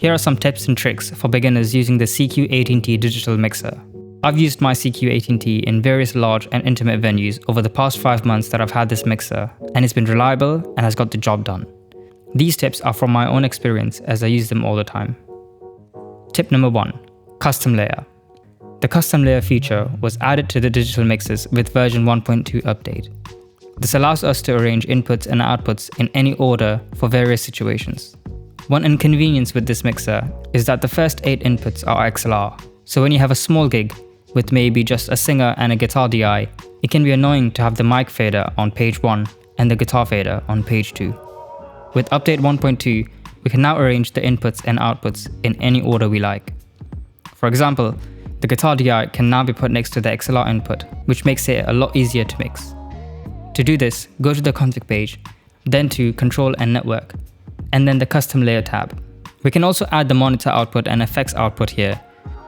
Here are some tips and tricks for beginners using the CQ18T digital mixer. I've used my CQ18T in various large and intimate venues over the past 5 months that I've had this mixer, and it's been reliable and has got the job done. These tips are from my own experience as I use them all the time. Tip number 1. Custom layer. The custom layer feature was added to the digital mixers with version 1.2 update. This allows us to arrange inputs and outputs in any order for various situations. One inconvenience with this mixer is that the first 8 inputs are XLR, so when you have a small gig with maybe just a singer and a guitar DI, it can be annoying to have the mic fader on page 1 and the guitar fader on page 2. With update 1.2, we can now arrange the inputs and outputs in any order we like. For example, the guitar DI can now be put next to the XLR input, which makes it a lot easier to mix. To do this, go to the config page, then to Control and Network, and then the Custom Layer tab. We can also add the monitor output and effects output here,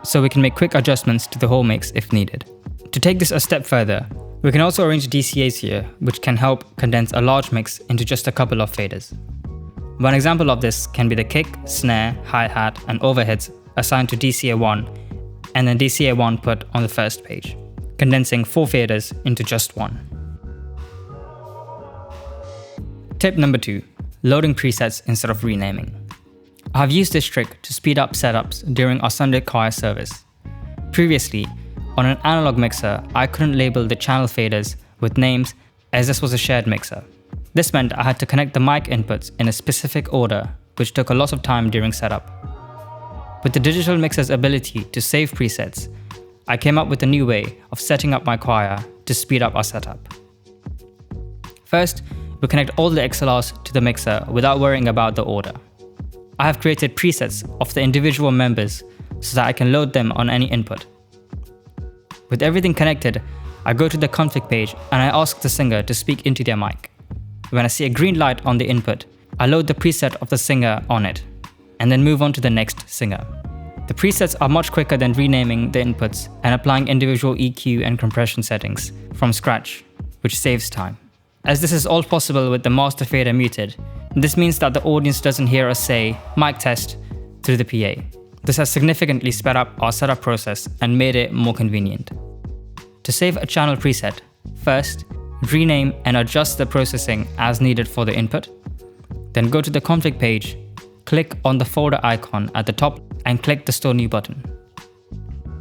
so we can make quick adjustments to the whole mix if needed. To take this a step further, we can also arrange DCAs here, which can help condense a large mix into just a couple of faders. One example of this can be the kick, snare, hi-hat, and overheads assigned to DCA1, and then DCA1 put on the first page, condensing 4 faders into just one. Tip number 2. Loading presets instead of renaming. I have used this trick to speed up setups during our Sunday choir service. Previously, on an analog mixer, I couldn't label the channel faders with names as this was a shared mixer. This meant I had to connect the mic inputs in a specific order, which took a lot of time during setup. With the digital mixer's ability to save presets, I came up with a new way of setting up my choir to speed up our setup. First, we connect all the XLRs to the mixer without worrying about the order. I have created presets of the individual members so that I can load them on any input. With everything connected, I go to the config page and I ask the singer to speak into their mic. When I see a green light on the input, I load the preset of the singer on it, and then move on to the next singer. The presets are much quicker than renaming the inputs and applying individual EQ and compression settings from scratch, which saves time. As this is all possible with the master fader muted, this means that the audience doesn't hear us say mic test through the PA. This has significantly sped up our setup process and made it more convenient. To save a channel preset, first, rename and adjust the processing as needed for the input. Then go to the config page, click on the folder icon at the top and click the Store New button.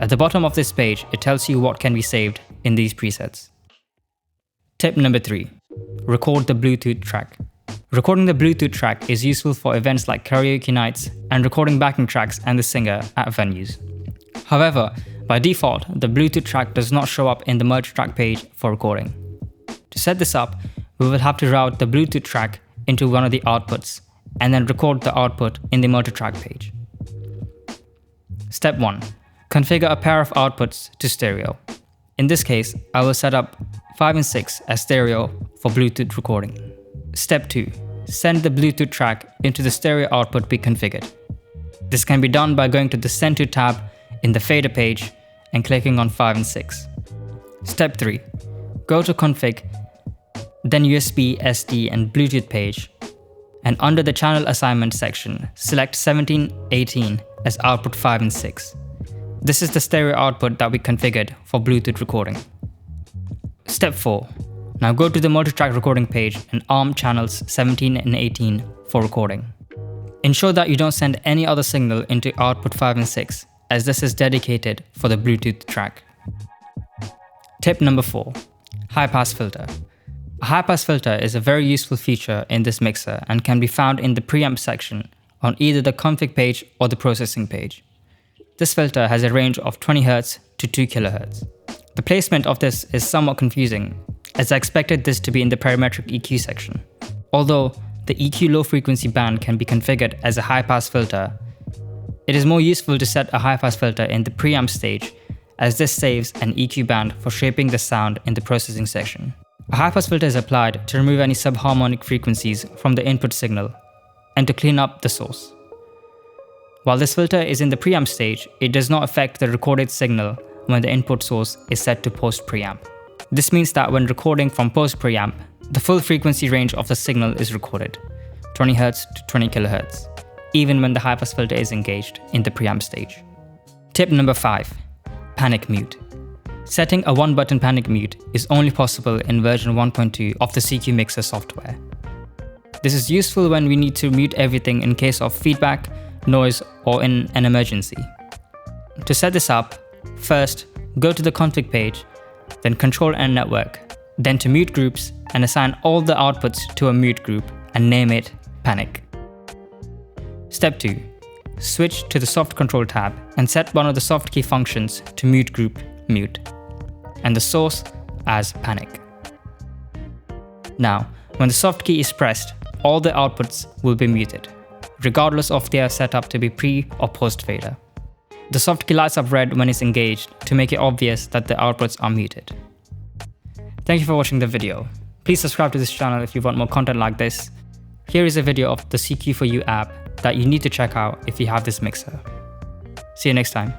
At the bottom of this page, it tells you what can be saved in these presets. Tip number 3. Record the Bluetooth track. Recording the Bluetooth track is useful for events like karaoke nights and recording backing tracks and the singer at venues. However, by default, the Bluetooth track does not show up in the merge track page for recording. To set this up, we will have to route the Bluetooth track into one of the outputs and then record the output in the multi track page. Step 1. Configure a pair of outputs to stereo. In this case, I will set up 5 and 6 as stereo for Bluetooth recording. Step 2. Send the Bluetooth track into the stereo output we configured. This can be done by going to the Send to tab in the fader page and clicking on 5 and 6. Step 3. Go to Config, then USB, SD and Bluetooth page, and under the channel assignment section, select 1718 as output 5 and 6. This is the stereo output that we configured for Bluetooth recording. Step 4. Now go to the multi-track recording page and arm channels 17 and 18 for recording. Ensure that you don't send any other signal into output 5 and 6, as this is dedicated for the Bluetooth track. Tip number 4. HighPass Filter. A HighPass filter is a very useful feature in this mixer and can be found in the preamp section on either the config page or the processing page. This filter has a range of 20 Hz to 2 kHz. The placement of this is somewhat confusing, as I expected this to be in the parametric EQ section. Although the EQ low frequency band can be configured as a high-pass filter, it is more useful to set a high-pass filter in the preamp stage, as this saves an EQ band for shaping the sound in the processing section. A high-pass filter is applied to remove any subharmonic frequencies from the input signal and to clean up the source. While this filter is in the preamp stage, it does not affect the recorded signal when the input source is set to post-preamp. This means that when recording from post-preamp, the full frequency range of the signal is recorded, 20 Hz to 20 kHz. even when the HighPass filter is engaged in the preamp stage. Tip number 5. Panic mute. Setting a one-button panic mute is only possible in version 1.2 of the CQ Mixer software. This is useful when we need to mute everything in case of feedback, noise, or in an emergency. To set this up, first go to the config page, then Control and Network, then to Mute Groups and assign all the outputs to a mute group and name it Panic. Step 2. Switch to the Soft Control tab and set one of the soft key functions to mute group mute, and the source as Panic. Now, when the soft key is pressed, all the outputs will be muted, regardless of they are set up to be pre or post fader. The soft key lights up red when it's engaged to make it obvious that the outputs are muted. Thank you for watching the video. Please subscribe to this channel if you want more content like this. Here is a video of the CQ4U app that you need to check out if you have this mixer. See you next time.